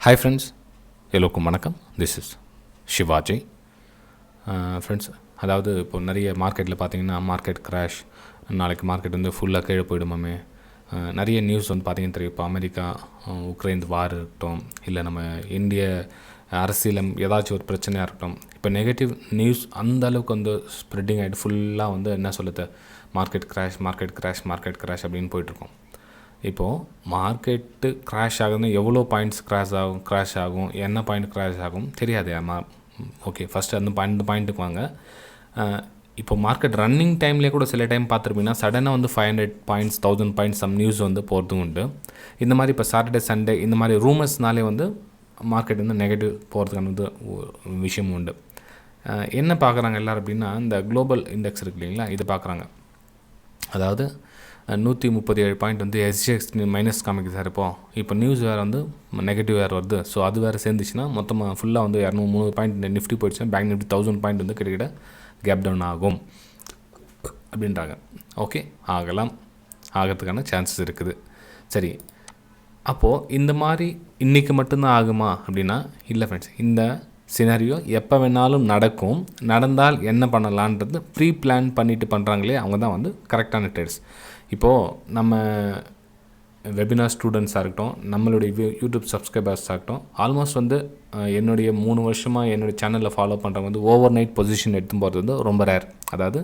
Hi friends, எல்லோருக்கும் வணக்கம். This is Sivaji. Friends, அதாவது இப்போ நிறைய மார்க்கெட்டில் பார்த்தீங்கன்னா மார்க்கெட் கிராஷ், நாளைக்கு மார்க்கெட் வந்து ஃபுல்லாக கீழே போயிடுமாமே, நிறைய நியூஸ் வந்து பார்த்திங்கன்னா தெரியும். இப்போ அமெரிக்கா உக்ரைன் வார் இருக்கட்டும், இல்லை நம்ம இந்திய அரசியலும் ஏதாச்சும் ஒரு பிரச்சனையாக இருக்கட்டும், இப்போ நெகட்டிவ் நியூஸ் அந்த அளவுக்கு வந்து ஸ்ப்ரெட்டிங் ஆகிட்டு ஃபுல்லாக வந்து என்ன சொல்லுது, மார்க்கெட் கிராஷ் அப்படின்னு போயிட்டுருக்கோம். இப்போது மார்க்கெட்டு கிராஷ் ஆகுதுன்னு எவ்வளோ பாயிண்ட்ஸ் கிராஷ் ஆகும், என்ன பாயிண்ட் கிராஷ் ஆகும் தெரியாது. ஓகே, ஃபஸ்ட்டு அந்த பாயிண்ட்டுக்கு வாங்க. இப்போ மார்க்கெட் ரன்னிங் டைம்லேயே கூட சில டைம் பார்த்துருப்பீங்கன்னா சடனாக வந்து 500 பாயிண்ட்ஸ் 1000 பாயிண்ட்ஸ் சம் நியூஸ் வந்து போகிறதும் உண்டு. இந்த மாதிரி இப்போ சாட்டர்டே சண்டே இந்த மாதிரி ரூமர்ஸ்னாலே வந்து மார்க்கெட் வந்து நெகட்டிவ் போகிறதுக்கான வந்து விஷயம் உண்டு. என்ன பார்க்குறாங்க எல்லோரும் அப்படின்னா, இந்த குளோபல் இண்டெக்ஸ் இருக்கு இல்லைங்களா, இதை பார்க்குறாங்க. அதாவது 137 பாயிண்ட் வந்து எஸ்ஜிஎக்ஸ் மைனஸ் காமிக்குது சார். இப்போ நியூஸ் வேறு வந்து நெகட்டிவ் வேறு வருது. ஸோ அது வேறு சேர்ந்துச்சுன்னா மொத்தமாக ஃபுல்லாக வந்து 203 பாயிண்ட் நிஃப்டி போயிடுச்சுன்னா பேங்க் நிஃப்டி 1000 பாயிண்ட் வந்து கிட்டத்தட்ட கேப் டவுன் ஆகும் அப்படின்றாங்க. ஓகே, ஆகிறதுக்கான சான்சஸ் இருக்குது. சரி, அப்போது இந்த மாதிரி இன்றைக்கி மட்டும்தான் ஆகுமா அப்படின்னா இல்லை ஃப்ரெண்ட்ஸ். இந்த சினாரியோ எப்போ வேணாலும் நடக்கும். நடந்தால் என்ன பண்ணலான்றது ப்ரீ பிளான் பண்ணிவிட்டு பண்ணுறாங்களே, அவங்க தான் வந்து கரெக்டான ட்ரேட்ஸ். இப்போது நம்ம வெபினார் ஸ்டூடெண்ட்ஸாக இருக்கட்டும், நம்மளுடைய யூடியூப் சப்ஸ்கிரைபர்ஸாக இருக்கட்டும், ஆல்மோஸ்ட் வந்து என்னுடைய 3 வருஷமாக என்னுடைய சேனலில் ஃபாலோ பண்ணுறவங்க வந்து ஓவர் நைட் பொசிஷன் எடுத்து போகிறது வந்து ரொம்ப ரேர். அதாவது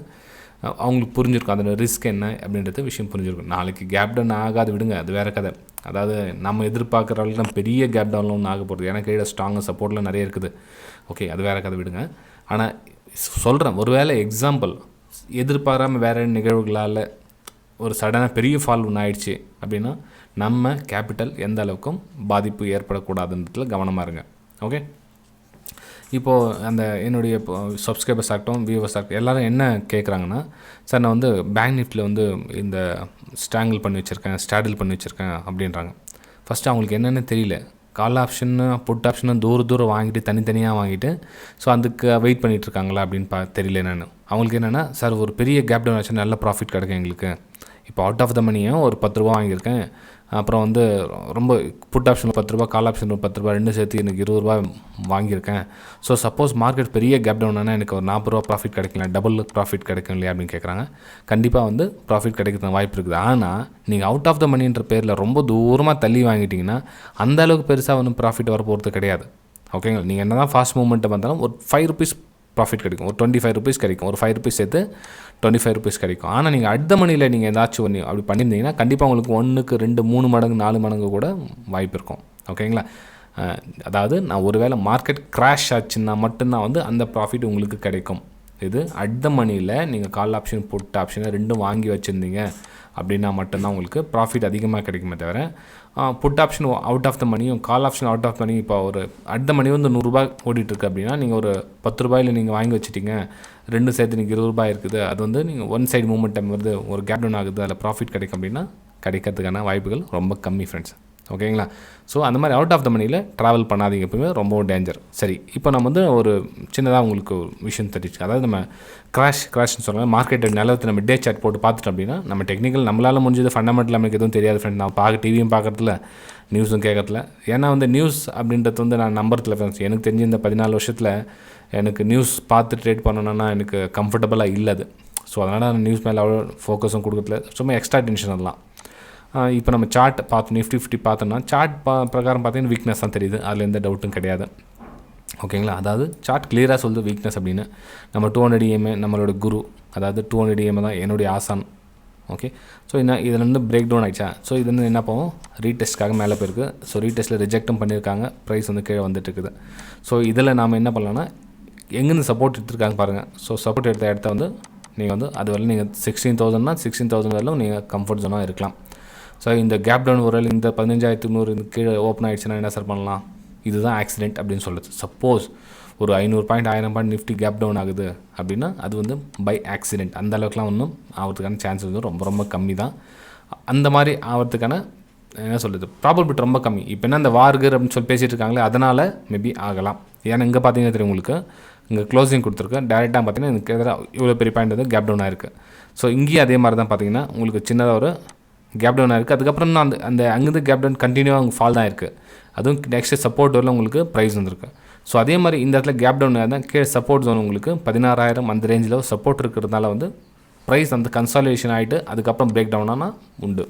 அவங்களுக்கு புரிஞ்சிருக்கும் அதோட ரிஸ்க் என்ன அப்படின்றது விஷயம் புரிஞ்சிருக்கும். நாளைக்கு கேப் டவுன் ஆகாது விடுங்க, அது வேறு கதை. அதாவது நம்ம எதிர்பார்க்குற அளவுக்கு நம்ம பெரிய கேப் டவுன்லாம் ஒன்று ஆக போகிறது. எனக்கு கீழே ஸ்ட்ராங்காக சப்போர்ட்லாம் நிறைய இருக்குது. ஓகே, அது வேறு கதை விடுங்க. ஆனால் சொல்கிறேன், ஒரு வேளை எக்ஸாம்பிள் எதிர்பாராமல் வேறு நிகழ்வுகளால் ஒரு சடனாக பெரிய ஃபால் ஒன்று ஆயிடுச்சு அப்படின்னா நம்ம கேபிட்டல் எந்த அளவுக்கும் பாதிப்பு ஏற்படக்கூடாதுன்றதுல கவனமாக இருங்க. ஓகே, இப்போது அந்த என்னுடைய சப்ஸ்கிரைபர்ஸ் ஆகட்டும், வியூவர்ஸ் ஆகட்டும், எல்லோரும் என்ன கேட்குறாங்கன்னா, சார் நான் வந்து பேங்க் நிஃப்டியில் வந்து இந்த ஸ்டாடில் பண்ணி வச்சுருக்கேன் அப்படின்றாங்க. ஃபஸ்ட்டு அவங்களுக்கு என்னென்னு தெரியல. கால் ஆப்ஷன்னு புட் ஆப்ஷன்னு தூரம் வாங்கிட்டு தனித்தனியாக வாங்கிட்டு ஸோ அதுக்கு வெயிட் பண்ணிகிட்ருக்காங்களா அப்படின்னு தெரியல என்னென்னு. அவங்களுக்கு என்னென்னா, சார் ஒரு பெரிய கேப் டவுன் ஆச்சு, நல்ல ப்ராஃபிட் கிடைக்கும் எங்களுக்கு. இப்போ அவுட் ஆஃப் த மணியும் ஒரு 10 ரூபா வாங்கியிருக்கேன். அப்புறம் வந்து ரொம்ப புட் ஆப்ஷனில் 10 ரூபா, கால் ஆப்ஷனில் 10 ரூபா, ரெண்டும் சேர்த்து எனக்கு 20 ரூபா வாங்கியிருக்கேன். ஸோ சப்போஸ் மார்க்கெட் பெரிய கேப் டவுன் ஆனால் எனக்கு ஒரு 40 ரூபா ப்ராஃபிட் கிடைக்கலாம், டபுள் ப்ராஃபிட் கிடைக்கும் இல்லையா அப்படின்னு கேட்குறாங்க. கண்டிப்பாக வந்து ப்ராஃபிட் கிடைக்கிறதுக்கு வாய்ப்பு இருக்குது. ஆனால் நீங்கள் அவுட் ஆஃப் த மணின்ற பேரில் ரொம்ப தூரமாக தள்ளி வாங்கிட்டிங்கன்னா அந்த அளவுக்கு பெருசாக ஒன்றும் ப்ராஃபிட் வர போகிறது கிடையாது. ஓகேங்களா, நீங்கள் என்ன தான் ஃபாஸ்ட் மூவ்மெண்ட்டை வந்தாலும் ஒரு 5 ருபீஸ் ப்ராஃபிட் கிடைக்கும், ஒரு 25 ருபீஸ் கிடைக்கும், ஒரு 5 ருபீஸ் சேர்த்து 25 ருபீஸ் கிடைக்கும். ஆனால் நீங்கள் அடுத்த மணியில் நீங்கள் ஏதாச்சும் ஒன்று அப்படி பண்ணியிருந்தீங்கன்னா கண்டிப்பாக உங்களுக்கு 1க்கு 2 3 மடங்கு 4 மடங்கு கூட வாய்ப்பு இருக்கும். ஓகேங்களா, அதாவது நான் ஒரு வேளை மார்க்கெட் கிராஷ் ஆச்சுன்னா மட்டும்தான் வந்து அந்த ப்ராஃபிட் உங்களுக்கு கிடைக்கும். இது அடுத்த மணியில் நீங்கள் கால் ஆப்ஷன் புட் ஆப்ஷனை ரெண்டும் வாங்கி வச்சுருந்தீங்க அப்படின்னா மட்டும்தான் உங்களுக்கு ப்ராஃபிட் அதிகமாக கிடைக்குமே தவிர, put option out of the மணியும் call option out of the money இப்போ ஒரு அடுத்த மணி வந்து 100 ரூபாய் ஓடிட்டுருக்கு அப்படின்னா நீங்கள் ஒரு 10 ரூபாயில் நீங்கள் வாங்கி வச்சுட்டிங்க, ரெண்டும் சேர்த்து நீங்கள் 20 ரூபாய் இருக்குது. அது வந்து நீங்கள் ஒன் சைடு மூமெண்டம் வருது, ஒரு கேப் டவுன் ஆகுது, அதில் ப்ராஃபிட் கிடைக்கும் அப்படின்னா கிடைக்கிறதுக்கான வாய்ப்புகள் ரொம்ப கம்மி ஃப்ரெண்ட்ஸ். ஓகேங்களா, ஸோ அந்த மாதிரி அவுட் ஆஃப் த மணியில் ட்ராவல் பண்ணாதீங்க, எப்பவுமே ரொம்ப டேஞ்சர். சரி, இப்போ நம்ம வந்து ஒரு சின்னதாக உங்களுக்கு விஷயம் தெரிஞ்சு, அதாவது நம்ம கிராஷ்னு சொல்லுங்கள், மார்க்கெட் நிலவரத்தை நம்ம டே சார்ட் போட்டு பார்த்துட்டோம் அப்படின்னா நம்ம டெக்னிக்கல் நம்மளால் முடிஞ்சது, ஃபண்டமெண்டல் நமக்கு எதுவும் தெரியாது ஃப்ரெண்ட். நான் டிவியும் பார்க்குறதுல நியூஸும் கேட்கறதுல, ஏன்னா வந்து நியூஸ் அப்படின்றது வந்து நான் நம்புறதுல ஃப்ரெண்ட்ஸ். எனக்கு தெரிஞ்சு இந்த 14 வருஷத்தில் எனக்கு நியூஸ் பார்த்து ட்ரேட் பண்ணணுன்னா எனக்கு கம்ஃபர்டபுளாக இல்லை அது. ஸோ அதனால் நான் நியூஸ் மேலே அவ்வளோ ஃபோக்கஸும் கொடுக்கறதுல, சும்மா எக்ஸ்ட்ரா டென்ஷன் அதெல்லாம். இப்போ நம்ம சார்ட் பார்த்து நிஃப்டி 50 பார்த்தோம்னா சார்ட் பிரகாரம் பார்த்தீங்கன்னா வீக்னஸ் தான் தெரியுது, அதில் எந்த டவுட்டும் கிடையாது. ஓகேங்களா, அதாவது சார்ட் கிளியராக சொல்லுது வீக்னஸ் அப்படின்னு. நம்ம 200 EMA நம்மளோட குரு, அதாவது 200 EMA தான் என்னுடைய ஆசான். ஓகே, ஸோ இதில் வந்து பிரேக் டவுன் ஆகிடுச்சா, ஸோ இது வந்து என்ன போகும், ரீடெஸ்ட்காக மேலே போயிருக்கு. ஸோ ரீடெஸ்ட்டில் ரிஜெக்டும் பண்ணியிருக்காங்க, ப்ரைஸ் வந்து கீழே வந்துட்டு இருக்குது. ஸோ இதில் நாம் என்ன பண்ணலான்னா, எங்கேருந்து சப்போர்ட் எடுத்துருக்காங்க பாருங்கள். ஸோ சப்போர்ட் எடுத்த இடத்த வந்து நீங்கள் வந்து அது வரல நீங்கள் 16,000னா 16,000 வரலும் நீங்கள் கம்ஃபர்ட் ஜோனாக இருக்கலாம். ஸோ இந்த கேப் டவுன் ஒரு இந்த 15,300 கீழே ஓப்பன் ஆகிடுச்சுன்னா என்ன சார் பண்ணலாம், இதுதான் ஆக்சிடென்ட் அப்படின்னு சொல்லுது. சப்போஸ் ஒரு 500 point 1000 point Nifty gap down ஆகுது அப்படின்னா அது வந்து பை ஆக்சிடென்ட். அந்த அளவுக்குலாம் ஒன்றும் ஆகிறதுக்கான சான்ஸ் வந்து ரொம்ப ரொம்ப கம்மி தான். அந்த மாதிரி ஆகிறதுக்கான என்ன சொல்கிறது ப்ராபபிலிட்டி ரொம்ப கம்மி. இப்போ என்ன இந்த வார்கர் அப்படின்னு சொல்லி பேசிகிட்டு இருக்காங்களே, அதனால் மேபி ஆகலாம். ஏன்னா இங்கே பார்த்தீங்கன்னா தெரியும் உங்களுக்கு, இங்கே க்ளோசிங் கொடுத்துருக்கு, டேரெக்டாக பார்த்தீங்கன்னா எனக்கு எதிராக இவ்வளோ பெரிய பாயிண்ட் வந்து கேப் டவுன் ஆகிருக்கு. ஸோ இங்கேயும் அதே மாதிரி தான் பார்த்தீங்கன்னா உங்களுக்கு சின்னதாக ஒரு கேப் டவுன் ஆகிருக்கு. அதுக்கப்புறம் அந்த அங்கேருந்து கேப் டவுன் கண்டினியூவாக அவங்க ஃபால் தான் இருக்குது. அதுவும் நெக்ஸ்ட் சப்போர்ட் வரல உங்களுக்கு ப்ரைஸ் வந்திருக்கு. ஸோ அதே மாதிரி இந்த இடத்துல கேப் டவுன் தான் கீழே சப்போர்ட் ஜோன் உங்களுக்கு 16,000 அந்த ரேஞ்சில் சப்போர்ட் இருக்கிறதுனால வந்து ப்ரைஸ் அந்த கன்சாலிடேஷன் ஆகிட்டு அதுக்கப்புறம் பிரேக் டவுன் ஆனால் உண்டு.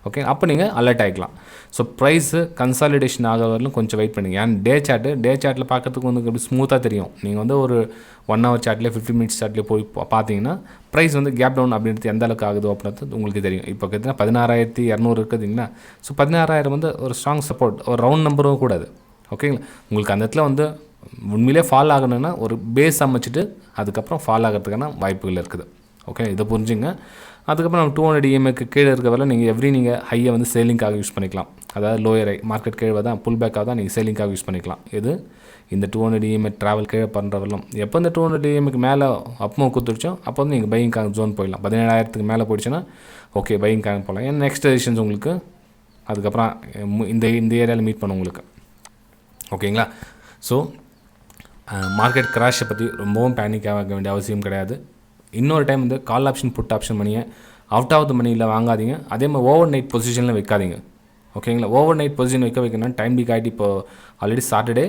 ஓகே, அப்போ நீங்கள் அலர்ட் ஆகிக்கலாம். ஸோ ப்ரைஸு கன்சாலிடேஷன் ஆக வரலும் கொஞ்சம் வெயிட் பண்ணுங்க. ஏன் டே சார்ட்டில் பார்க்கறதுக்கு வந்து எப்படி ஸ்மூத்தாக தெரியும். நீங்கள் வந்து ஒரு 1 hour சார்ட்லேயே 15 minutes சார்ட்லேயே போய் பார்த்தீங்கன்னா ப்ரைஸ் வந்து கேப் டவுன் அப்படின்றது எந்த அளவுக்கு ஆகுது அப்படின்றது உங்களுக்கு தெரியும். இப்போ பார்த்தீங்கன்னா 16,200 இருக்குதுங்களா. ஸோ 16,000 வந்து ஒரு ஸ்ட்ராங் சப்போர்ட், ஒரு ரவுண்ட் நம்பரும் கூடாது. ஓகேங்களா, உங்களுக்கு அந்த இடத்துல வந்து உண்மையிலே ஃபால் ஆகணும்னா ஒரு பேஸ் அமைச்சிட்டு அதுக்கப்புறம் ஃபால் ஆகிறதுக்கான வாய்ப்புகள் இருக்குது. ஓகே, இதை புரிஞ்சுங்க. அதுக்கப்புறம் நம்ம 200 EMAக்கு கீழே இருக்க வரல நீங்கள் ஹையை வந்து சேலிங்காக யூஸ் பண்ணிக்கலாம். அதாவது லோயர் ஹை மார்க்கெட் கீழே தான் புல் பேக்காக தான் நீங்கள் சேலிங்காக யூஸ் பண்ணிக்கலாம். இது இந்த 200 EMA ட்ராவல் கீழே பண்ணுற வரலாம். எப்போ இந்த 200 EMAக்கு மேலே அப்மூவ் கொடுத்துருச்சோ அப்போ வந்து நீங்கள் பையிங்காக ஜோன் போயிடலாம். 17,000க்கு மேலே போயிடுச்சுன்னா ஓகே பையிங்காக போகலாம். ஏன்னா நெக்ஸ்ட் ரெசிஸ்டன்ஸ் உங்களுக்கு அதுக்கப்புறம் இந்த ஏரியாவில் மீட் பண்ணும் உங்களுக்கு. ஓகேங்களா, ஸோ மார்க்கெட் கிராஷை பற்றி ரொம்பவும் பேனிக் ஆக வேண்டிய அவசியம் கிடையாது. இன்னொரு டைம் வந்து கால் ஆப்ஷன் புட் ஆப்ஷன் மணியை அவுட் ஆஃப் த மணியில் வாங்காதீங்க. அதே மாதிரி ஓவர் நைட் பொசிஷனில் வைக்காதீங்க. ஓகேங்களா, ஓவர் நைட் பொசிஷன் வைக்கணும்னா டைம் பீக் ஆகிட்டு இப்போ ஆல்ரெடி சாட்டர்டே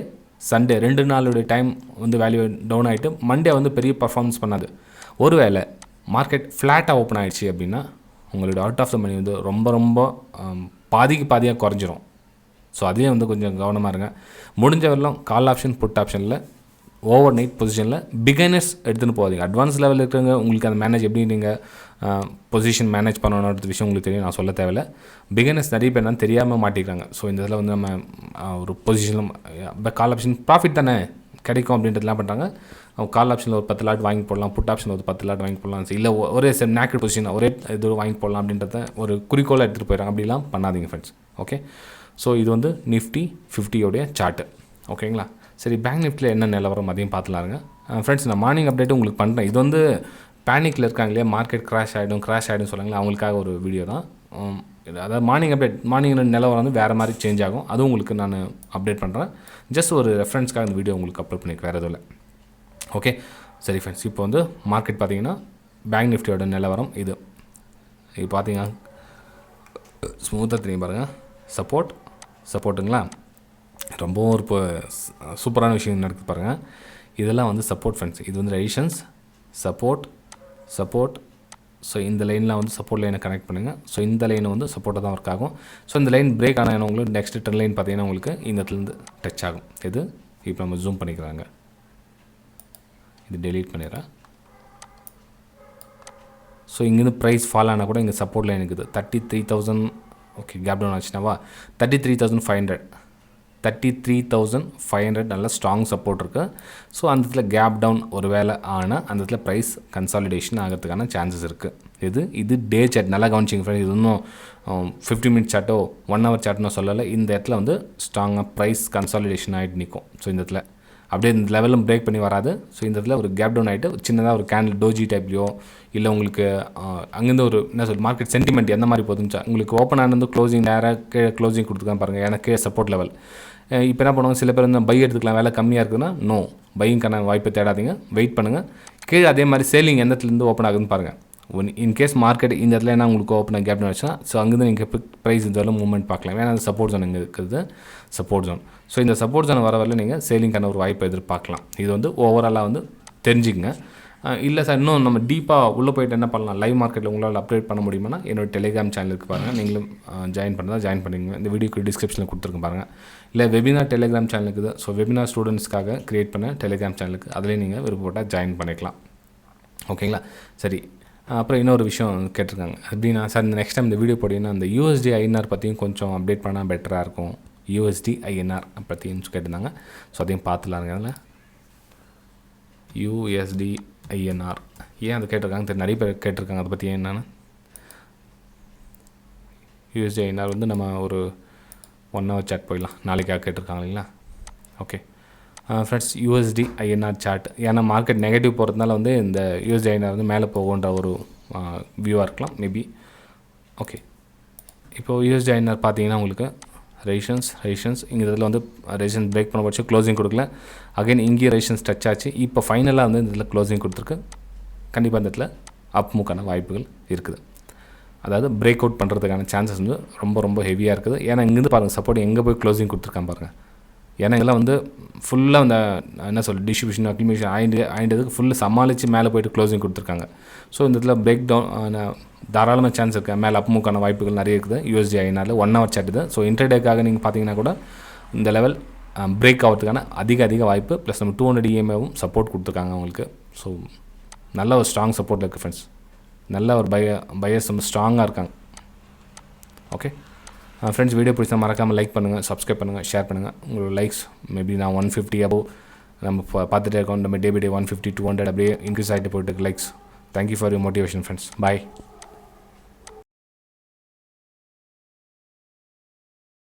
சண்டே 2 நாளுடைய டைம் வந்து வேல்யூ டவுன் ஆகிட்டு மண்டே வந்து பெரிய பர்ஃபார்மன்ஸ் பண்ணாது. ஒருவேளை மார்க்கெட் ஃப்ளாட்டாக ஓப்பன் ஆகிடுச்சு அப்படின்னா உங்களோட அவுட் ஆஃப் த மணி வந்து ரொம்ப பாதியாக குறைஞ்சிரும். ஸோ அதையும் வந்து கொஞ்சம் கவனமாக இருங்க. முடிஞ்ச வரலாம் கால் ஆப்ஷன் புட் ஆப்ஷனில் ஓவர் நைட் பொசிஷனில் பிகைனர்ஸ் எடுத்துகிட்டு போகாதீங்க. அட்வான்ஸ் லெவலில் இருக்கிறவங்க உங்களுக்கு அந்த மேனேஜ் எப்படி நீங்கள் பொசிஷன் மேனேஜ் பண்ணணுன்ற விஷயம் உங்களுக்கு தெரியும், நான் சொல்ல தேவையில்லை. பிகைனர்ஸ் நிறைய பேர் தான் தெரியாமல் மாட்டிக்கிறாங்க. ஸோ இந்த இதில் வந்து நம்ம ஒரு பொசிஷனில் கால் ஆப்ஷன் ப்ராஃபிட் தானே கிடைக்கும் அப்படின்றதுலாம் பண்ணுறாங்க. அவங்க கால் ஆப்ஷனில் ஒரு 10 லாட் வாங்கி போடலாம், புட் ஆப்ஷனில் ஒரு 10 லாட் வாங்கி போடலாம், இல்லை ஒரே நேக்கட் பொசிஷன் ஒரே இது வாங்கி போடலாம் அப்படின்றத ஒரு குறிக்கோளாக எடுத்துகிட்டு போயிடறாங்க. அப்படிலாம் பண்ணாதீங்க ஃப்ரெண்ட்ஸ். ஓகே, ஸோ இது வந்து நிஃப்டி 50 சார்ட்டு. ஓகேங்களா, சரி பேங்க் நிஃப்டியில் என்ன நிலவரம் அதையும் பார்த்துலாருங்க ஃப்ரெண்ட்ஸ். நான் மார்னிங் அப்டேட்டு உங்களுக்கு பண்ணுறேன். இது வந்து பேனிக்கில் இருக்காங்க இல்லையா, மார்க்கெட் கிராஷ் ஆகிடும் சொல்லுங்களேன், அவங்களுக்காக ஒரு வீடியோ தான். அதாவது மார்னிங் அப்டேட், மார்னிங் நிலவரம் வந்து வேறு மாதிரி சேஞ்ச் ஆகும். அதுவும் உங்களுக்கு நான் அப்டேட் பண்ணுறேன். ஜஸ்ட் ஒரு ரெஃபரன்ஸ்க்காக இந்த வீடியோ உங்களுக்கு அப்லோட் பண்ணிக்க வேறு எதுவும் இல்லை. ஓகே, சரி ஃப்ரெண்ட்ஸ், இப்போ வந்து மார்க்கெட் பார்த்தீங்கன்னா பேங்க் நிஃப்டியோட நிலவரம் இது பார்த்தீங்கன்னா ஸ்மூத்தாக தெரியும் பாருங்கள். சப்போர்ட்டுங்களா, ரொம்பவும் ஒரு சூப்பரான விஷயம் நடக்குது பாருங்கள். இதெல்லாம் வந்து சப்போர்ட் ஃப்ரெண்ட்ஸ். இது வந்து ரெசிஸ்டன்ஸ், சப்போர்ட். ஸோ இந்த லைனில் வந்து சப்போர்ட் லைனை கனெக்ட் பண்ணுங்கள். ஸோ இந்த லைன் வந்து சப்போர்ட்டாக தான் ஒர்க் ஆகும். ஸோ இந்த லைன் பிரேக் ஆனால் உங்களுக்கு நெக்ஸ்ட் ட்ரெண்ட் லைன் பார்த்தீங்கன்னா உங்களுக்கு இந்த இடத்துலேருந்து டச் ஆகும். இது இப்போ நம்ம ஜூம் பண்ணிக்கிறாங்க, இது டெலீட் பண்ணிடுறேன். ஸோ இங்கேருந்து ப்ரைஸ் ஃபால் ஆனால் கூட இங்கே சப்போர்ட் லைன் இருக்குது 33,000. ஓகே, கேப் டவுன் ஆச்சுனாவா 33,500 நல்ல ஸ்ட்ராங் சப்போர்ட் இருக்குது. ஸோ அந்த இடத்துல கேப் டவுன் ஒரு வேளை ஆனால் அந்த இடத்துல ப்ரைஸ் கன்சாலிடேஷன் ஆகிறதுக்கான சான்சஸ் இருக்குது. இது டே சார்ட், நல்லா கவனிச்சிங்க ஃப்ரெண்ட்ஸ். இது இன்னும் 15 minute சார்ட்டோ 1 hour சார்ட்னோ சொல்லலை. இந்த இடத்துல வந்து ஸ்ட்ராங்காக ப்ரைஸ் கன்சாலிடேஷன் ஆகிட்டு நிற்கும். ஸோ இந்த இடத்துல அப்படியே இந்த லெவலும் பிரேக் பண்ணி வராது. ஸோ இந்த இடத்துல ஒரு கேப் டவுன் ஆகிட்டு சின்னதாக ஒரு கேண்டில் டோஜி டைப்லையோ இல்லை உங்களுக்கு அங்கேருந்து ஒரு என்ன சொல் மார்க்கெட் சென்டிமெண்ட் எந்த மாதிரி போதுச்சா உங்களுக்கு ஓப்பன் ஆனது க்ளோசிங் நேராக கீழே க்ளோசிங் கொடுத்துருக்கான் பாருங்கள். எனக்கு சப்போர்ட் லெவல். இப்போ என்ன பண்ணுவாங்க, சில பேர் வந்து பை எடுத்துக்கலாம், வேலை கம்மியாக இருக்குதுன்னா நோ பையிங்கான வாய்ப்பை தேடாதீங்க, வெயிட் பண்ணுங்கள். கீழே அதே மாதிரி சேலிங் எந்த இடத்துலேருந்து ஓப்பன் ஆகுதுன்னு பாருங்கள். இன்கேஸ் மார்க்கெட் இந்த இடத்துல என்ன உங்களுக்கு ஓப்பன் கேப் டவுன் ஆச்சுன்னா ஸோ அங்கேருந்து நீங்கள் ப்ரைஸ் இருந்தாலும் மூவ்மெண்ட் பார்க்கலாம். ஏன்னா அது சப்போர்ட் ஜோன் இங்கே இருக்குது, சப்போர்ட் ஜோன். ஸோ இந்த சப்போர்ட் ஜோன் வரவரையில் நீங்கள் சேலிங்கான ஒரு வாய்ப்பை எதிர்பார்க்கலாம். இது வந்து ஓவராலாக வந்து தெரிஞ்சுக்கங்க. இல்லை சார் இன்னும் நம்ம டீப்பாக உள்ளே போய்ட்டு என்ன பண்ணலாம், லைவ் மார்க்கெட்டில் உங்களால் அப்டேட் பண்ண முடியுமானா என்னோட டெலிகிராம் சேனலுக்கு பாருங்கள். நீங்களும் ஜாயின் பண்ணிங்க. இந்த வீடியோக்கு டிஸ்கிரிப்ஷனில் கொடுத்துருக்கேன் பாருங்கள். இல்லை வெபினார் டெலிகிராம் சேனலுக்கு தான். ஸோ வெபினார் ஸ்டூடெண்ட்ஸ்க்காக க்ரியேட் பண்ண டெலிகிராம் சேனலுக்கு அதிலே நீங்கள் விருப்பப்பட்டால் ஜாயின் பண்ணிக்கலாம். ஓகேங்களா, சரி. அப்புறம் இன்னொரு விஷயம் கேட்டிருக்காங்க, அப்படின்னா சார் இந்த நெக்ஸ்ட் டைம் இந்த வீடியோ போட்டிங்கன்னா அந்த USD INR பற்றியும் கொஞ்சம் அப்டேட் பண்ணால் பெட்டராக இருக்கும். USD INR பற்றியும் கேட்டிருந்தாங்க. ஸோ அதையும் பார்த்துலாங்க. அதில் USD INR ஏன் அது கேட்டிருக்காங்க தெரியும், நிறைய பேர் கேட்டிருக்காங்க அதை பற்றி என்னென்னு. USD INR வந்து நம்ம ஒரு 1 hour சார்ட் போயிடலாம், நாளைக்காக கேட்டிருக்காங்க இல்லைங்களா. Okay friends, USD INR chart ஏன்னா மார்க்கெட் நெகட்டிவ் போகிறதுனால வந்து இந்த USD INR வந்து மேலே போகுன்ற ஒரு வியூவாக இருக்கலாம் மேபி. ஓகே, இப்போது USD INR பார்த்தீங்கன்னா உங்களுக்கு ரெசிஸ்டன்ஸ் இங்கே இதில் வந்து ரெசிஸ்டன்ஸ் பிரேக் பண்ண போச்சு, க்ளோசிங் கொடுக்கல. அகைன் இங்கே ரெசிஸ்டன்ஸ் டச் ஆச்சு. இப்போ ஃபைனலாக வந்து இந்த இதில் க்ளோசிங் கொடுத்துருக்கு. கண்டிப்பாக இந்த இடத்துல அப் மூக்கான வாய்ப்புகள் இருக்குது. அதாவது பிரேக் அவுட் பண்ணுறதுக்கான சான்சஸ் வந்து ரொம்ப ஹெவியாக இருக்குது. ஏன்னா இங்கேருந்து பாருங்கள் சப்போர்ட் எங்கே போய் க்ளோசிங் கொடுத்துருக்கான் பாருங்கள். ஏன்னா இதெல்லாம் வந்து ஃபுல்லாக அந்த என்ன டிஸ்ட்ரிபியூஷன் அக்யூமிலேஷன் ஆயிண்டதுக்கு ஃபுல்லு சமாளித்து மேலே போய்ட்டு க்ளோசிங் கொடுத்துருக்காங்க. ஸோ இந்த இடத்துல பிரேக் டவுன் தாராளமாக சான்ஸ் இருக்குது. மேலே அப்மூக்கான வாய்ப்புகள் நிறைய இருக்குது. USD ஐநாள் 1 hour சார்ட் இது. ஸோ இன்ட்ராடேக்காக நீங்கள் பார்த்தீங்கன்னா கூட இந்த லெவல் பிரேக் ஆகிறதுக்கான அதிக வாய்ப்பு. ப்ளஸ் நம்ம 200 EMAவும் சப்போர்ட் கொடுத்துருக்காங்க அவங்களுக்கு. ஸோ நல்ல ஒரு ஸ்ட்ராங் சப்போர்ட் இருக்குது ஃப்ரெண்ட்ஸ். நல்ல ஒரு பையர்ஸ் ரொம்ப ஸ்ட்ராங்காக இருக்காங்க. ஓகே ஃப்ரெண்ட்ஸ், வீடியோ பிடிச்சா மறக்காமல் லைக் பண்ணுங்கள், சப்ஸ்கிரைப் பண்ணுங்கள், ஷேர் பண்ணுங்கள். உங்களோட லைக்ஸ் மேபி நான் 150 above நம்ம பார்த்துட்டே இருக்கோம். நம்ம டே பை டே 150 200 அப்படியே இன்க்ரீஸ் ஆகிட்டு போயிட்டு likes. Thank you for your motivation friends. Bye.